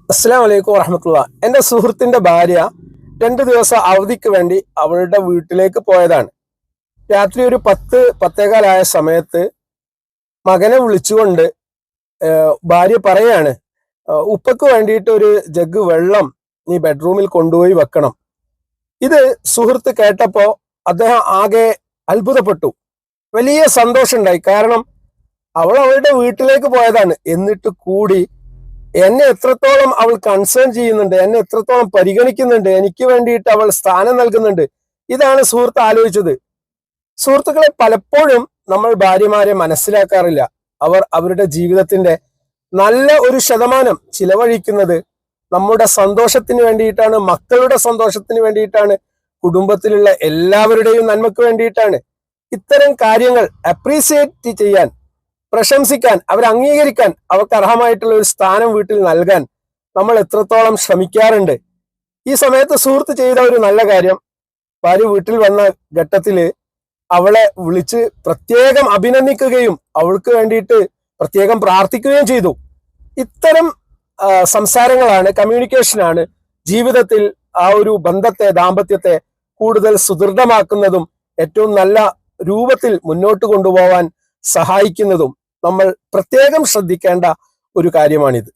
അസ്സലാം വലൈക്കും വറഹമത്തുള്ള. എൻ്റെ സുഹൃത്തിന്റെ ഭാര്യ 2 ദിവസം അവധിക്ക് വേണ്ടി അവളുടെ വീട്ടിലേക്ക് പോയതാണ്. രാത്രി ഒരു 10-10:15 സമയത്ത് മകനെ വിളിച്ചുകൊണ്ട് ഭാര്യ പറയാണ്, ഉപ്പക്ക് വേണ്ടിയിട്ട് ഒരു ജഗ് വെള്ളം നീ ബെഡ്റൂമിൽ കൊണ്ടുപോയി വെക്കണം. ഇത് സുഹൃത്ത് കേട്ടപ്പോ അദ്ദേഹം ആകെ അത്ഭുതപ്പെട്ടു. വലിയ സന്തോഷമുണ്ടായി. കാരണം അവൾ അവളുടെ വീട്ടിലേക്ക് പോയതാണ്. എന്നിട്ട് കൂടി എന്നെ എത്രത്തോളം അവൾ കൺസേൺ ചെയ്യുന്നുണ്ട്, എന്നെ എത്രത്തോളം പരിഗണിക്കുന്നുണ്ട്, എനിക്ക് വേണ്ടിയിട്ട് അവൾ സ്ഥാനം നൽകുന്നുണ്ട്. ഇതാണ് സുഹൃത്ത് ആലോചിച്ചത്. സുഹൃത്തുക്കളെ, പലപ്പോഴും നമ്മൾ ഭാര്യമാരെ മനസ്സിലാക്കാറില്ല. അവർ അവരുടെ ജീവിതത്തിന്റെ നല്ല ഒരു ശതമാനം ചിലവഴിക്കുന്നത് നമ്മുടെ സന്തോഷത്തിന് വേണ്ടിയിട്ടാണ്, മക്കളുടെ സന്തോഷത്തിന് വേണ്ടിയിട്ടാണ്, കുടുംബത്തിലുള്ള എല്ലാവരുടെയും നന്മക്ക് വേണ്ടിയിട്ടാണ്. ഇത്തരം കാര്യങ്ങൾ അപ്രീസിയേറ്റ് ചെയ്യാൻ, പ്രശംസിക്കാൻ, അവരെ അംഗീകരിക്കാൻ, അവർക്ക് അർഹമായിട്ടുള്ള ഒരു സ്ഥാനം വീട്ടിൽ നൽകാൻ നമ്മൾ എത്രത്തോളം ശ്രമിക്കാറുണ്ട്. ഈ സമയത്ത് സുഹൃത്ത് ചെയ്ത ഒരു നല്ല കാര്യം, ഭാര്യ വീട്ടിൽ വന്ന ഘട്ടത്തില് അവളെ വിളിച്ച് പ്രത്യേകം അഭിനന്ദിക്കുകയും അവൾക്ക് വേണ്ടിയിട്ട് പ്രത്യേകം പ്രാർത്ഥിക്കുകയും ചെയ്തു. ഇത്തരം സംസാരങ്ങളാണ്, കമ്മ്യൂണിക്കേഷനാണ് ജീവിതത്തിൽ ആ ഒരു ബന്ധത്തെ, ദാമ്പത്യത്തെ കൂടുതൽ സുദൃഢമാക്കുന്നതും ഏറ്റവും നല്ല രൂപത്തിൽ മുന്നോട്ട് കൊണ്ടുപോകാൻ സഹായിക്കുന്നതും. നമ്മൾ പ്രത്യേകം ശ്രദ്ധിക്കേണ്ട ഒരു കാര്യമാണിത്.